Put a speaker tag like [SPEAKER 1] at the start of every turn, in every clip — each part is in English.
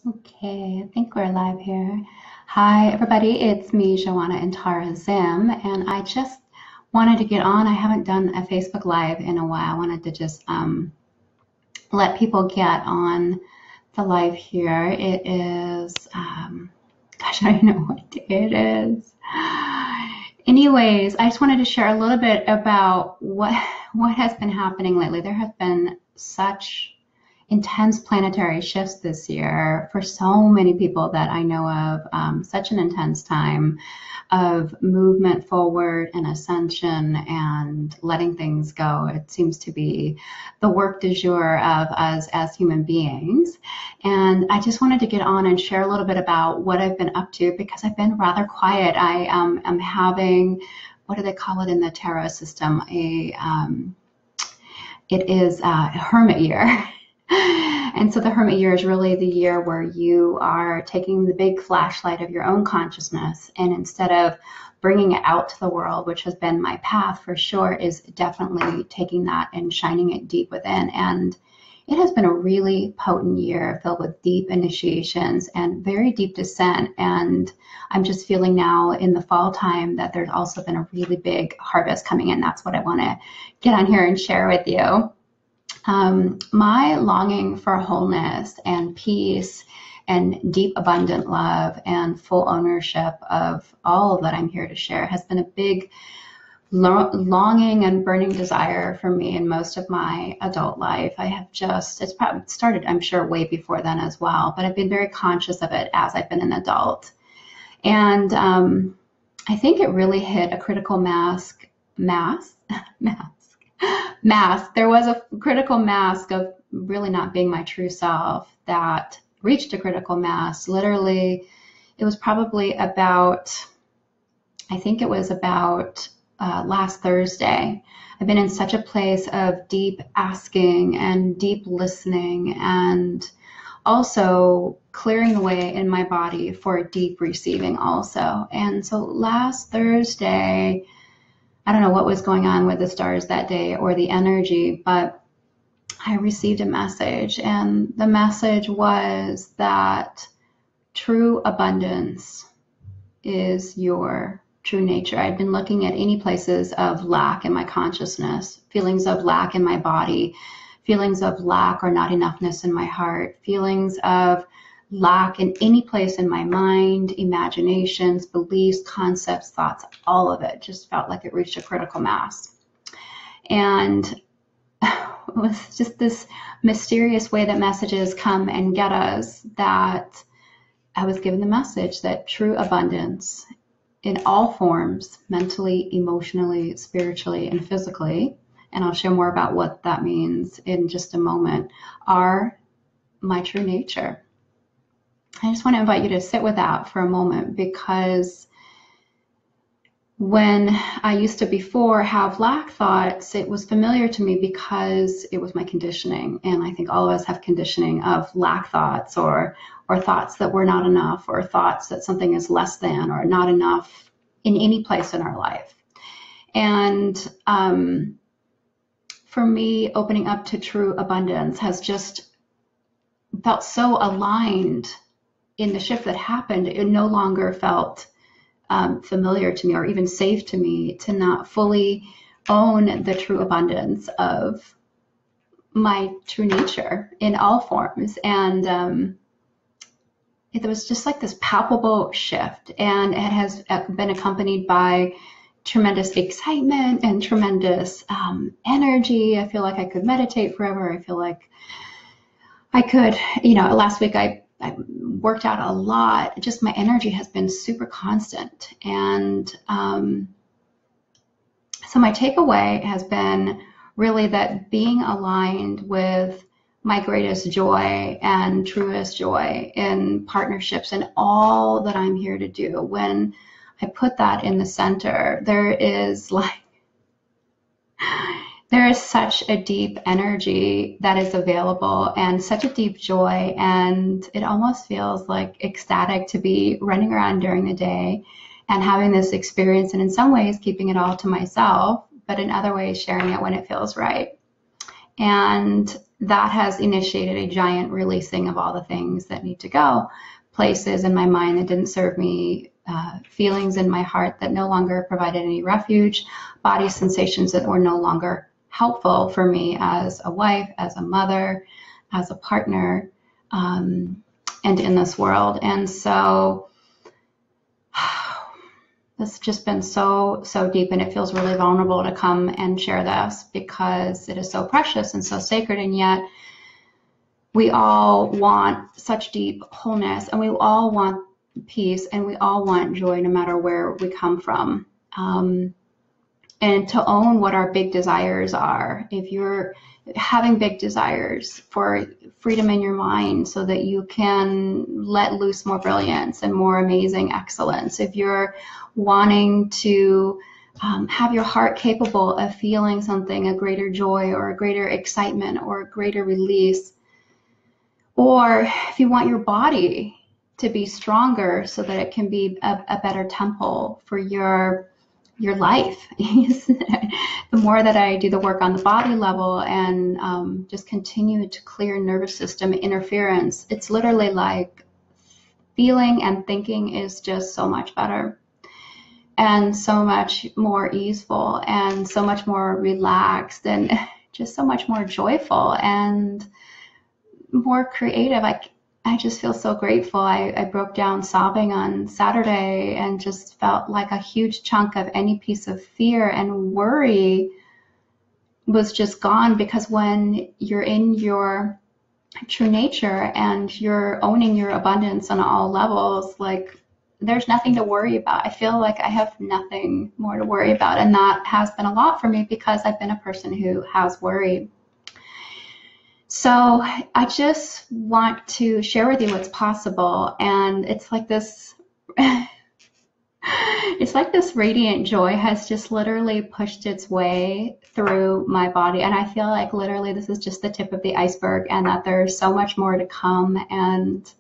[SPEAKER 1] Okay, I think we're live here. Hi, everybody. It's me, Joanna and Tara Zim, and I just wanted to get on. I haven't done a Facebook Live in a while. I wanted to just let people get on the live here. It is, gosh, I don't know what day it is. Anyways, I just wanted to share a little bit about what has been happening lately. There have been such intense planetary shifts this year for so many people that I know of. Such an intense time of movement forward and ascension and letting things go. It seems to be the work du jour of us as human beings. And I just wanted to get on and share a little bit about what I've been up to because I've been rather quiet. I am having, what do they call it in the tarot system? It is a Hermit Year. And so the Hermit Year is really the year where you are taking the big flashlight of your own consciousness, and instead of bringing it out to the world, which has been my path for sure, is definitely taking that and shining it deep within. And it has been a really potent year filled with deep initiations and very deep descent. And I'm just feeling now in the fall time that there's also been a really big harvest coming in. That's what I want to get on here and share with you. My longing for wholeness and peace and deep abundant love and full ownership of all that I'm here to share has been a big longing and burning desire for me in most of my adult life. It's probably started, I'm sure, way before then as well, but I've been very conscious of it as I've been an adult. And I think it really hit a critical mass. There was a critical mass of really not being my true self that reached a critical mass. Literally, it was probably about, I think it was about last Thursday. I've been in such a place of deep asking and deep listening and also clearing the way in my body for deep receiving also. And so last Thursday, I don't know what was going on with the stars that day or the energy, but I received a message, and the message was that true abundance is your true nature. I'd been looking at any places of lack in my consciousness, feelings of lack in my body, feelings of lack or not enoughness in my heart, feelings of lack in any place in my mind, imaginations, beliefs, concepts, thoughts, all of it just felt like it reached a critical mass. And it was just this mysterious way that messages come and get us that I was given the message that true abundance in all forms, mentally, emotionally, spiritually, and physically, and I'll share more about what that means in just a moment, are my true nature. I just want to invite you to sit with that for a moment, because when I used to before have lack thoughts, it was familiar to me because it was my conditioning. And I think all of us have conditioning of lack thoughts or thoughts that we're not enough, or thoughts that something is less than or not enough in any place in our life. And for me, opening up to true abundance has just felt so aligned in the shift that happened. It no longer felt familiar to me or even safe to me to not fully own the true abundance of my true nature in all forms. And it was just like this palpable shift, and it has been accompanied by tremendous excitement and tremendous energy. I feel like I could meditate forever. I feel like I could, last week I worked out a lot. Just my energy has been super constant. And so my takeaway has been really that being aligned with my greatest joy and truest joy in partnerships and all that I'm here to do, when I put that in the center, there is such a deep energy that is available and such a deep joy, and it almost feels like ecstatic to be running around during the day and having this experience, and in some ways keeping it all to myself, but in other ways sharing it when it feels right. And that has initiated a giant releasing of all the things that need to go, places in my mind that didn't serve me, feelings in my heart that no longer provided any refuge, body sensations that were no longer helpful for me as a wife, as a mother, as a partner, and in this world. And so this has just been so deep, and it feels really vulnerable to come and share this because it is so precious and so sacred. And yet we all want such deep wholeness, and we all want peace, and we all want joy no matter where we come from. And to own what our big desires are. If you're having big desires for freedom in your mind so that you can let loose more brilliance and more amazing excellence, if you're wanting to have your heart capable of feeling something, a greater joy or a greater excitement or a greater release, or if you want your body to be stronger so that it can be a better temple for your life. The more that I do the work on the body level and just continue to clear nervous system interference, it's literally like feeling and thinking is just so much better and so much more easeful and so much more relaxed and just so much more joyful and more creative. I just feel so grateful. I broke down sobbing on Saturday and just felt like a huge chunk of any piece of fear and worry was just gone, because when you're in your true nature and you're owning your abundance on all levels, like there's nothing to worry about. I feel like I have nothing more to worry about, and that has been a lot for me because I've been a person who has worried. So I just want to share with you what's possible, and it's like this it's like this radiant joy has just literally pushed its way through my body, and I feel like literally this is just the tip of the iceberg and that there's so much more to come, and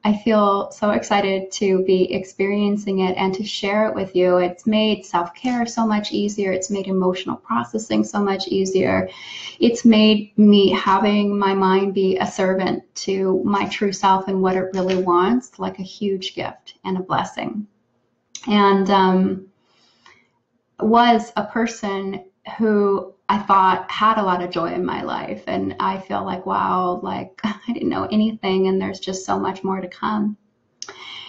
[SPEAKER 1] I feel so excited to be experiencing it and to share it with you. It's made self-care so much easier. It's made emotional processing so much easier. It's made me having my mind be a servant to my true self and what it really wants, like a huge gift and a blessing. And was a person who I thought had a lot of joy in my life. And I feel like, wow, like I didn't know anything and there's just so much more to come.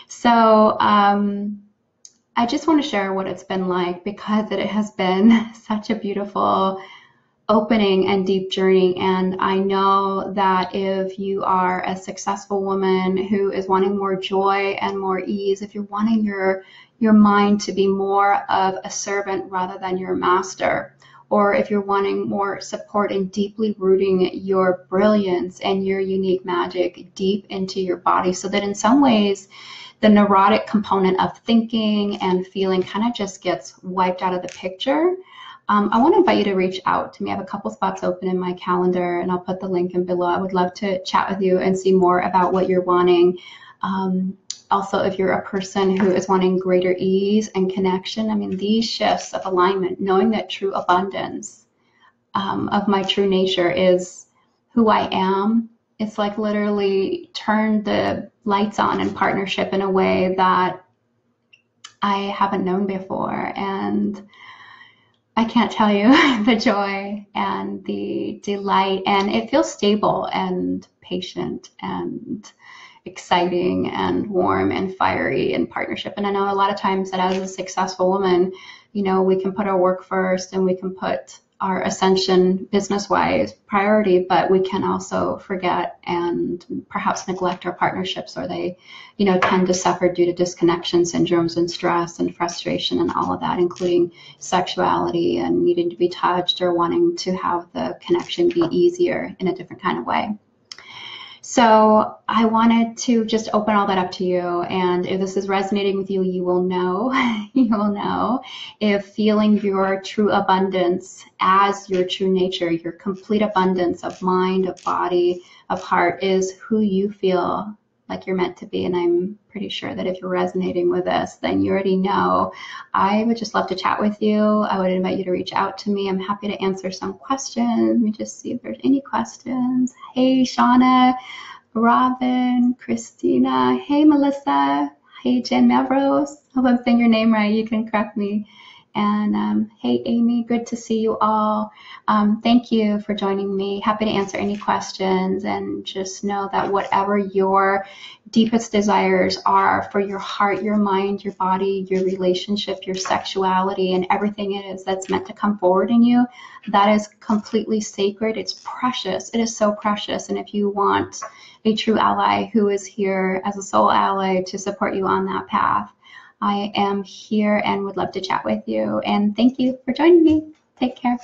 [SPEAKER 1] So I just want to share what it's been like, because it has been such a beautiful opening and deep journey. And I know that if you are a successful woman who is wanting more joy and more ease, if you're wanting your mind to be more of a servant rather than your master, or if you're wanting more support in deeply rooting your brilliance and your unique magic deep into your body, so that in some ways the neurotic component of thinking and feeling kind of just gets wiped out of the picture, I want to invite you to reach out to me. I have a couple spots open in my calendar, and I'll put the link in below. I would love to chat with you and see more about what you're wanting. Also, if you're a person who is wanting greater ease and connection, I mean, these shifts of alignment, knowing that true abundance of my true nature is who I am, it's like literally turn the lights on in partnership in a way that I haven't known before. And I can't tell you the joy and the delight, and it feels stable and patient and exciting and warm and fiery in partnership. And I know a lot of times that as a successful woman, you know, we can put our work first and we can put our ascension business-wise priority, but we can also forget and perhaps neglect our partnerships, or they, you know, tend to suffer due to disconnection syndromes and stress and frustration and all of that, including sexuality and needing to be touched or wanting to have the connection be easier in a different kind of way. So I wanted to just open all that up to you, and if this is resonating with you, you will know, if feeling your true abundance as your true nature, your complete abundance of mind, of body, of heart is who you feel like you're meant to be. And I'm pretty sure that if you're resonating with this, then you already know. I would just love to chat with you. I would invite you to reach out to me. I'm happy to answer some questions. Let me just see if there's any questions. Hey, Shauna, Robin, Christina. Hey, Melissa. Hey, Jen Melrose. Hope I'm saying your name right. You can correct me. And hey, Amy, good to see you all. Thank you for joining me. Happy to answer any questions, and just know that whatever your deepest desires are for your heart, your mind, your body, your relationship, your sexuality, and everything it is that's meant to come forward in you, that is completely sacred. It's precious. It is so precious. And if you want a true ally who is here as a soul ally to support you on that path, I am here and would love to chat with you. And thank you for joining me. Take care.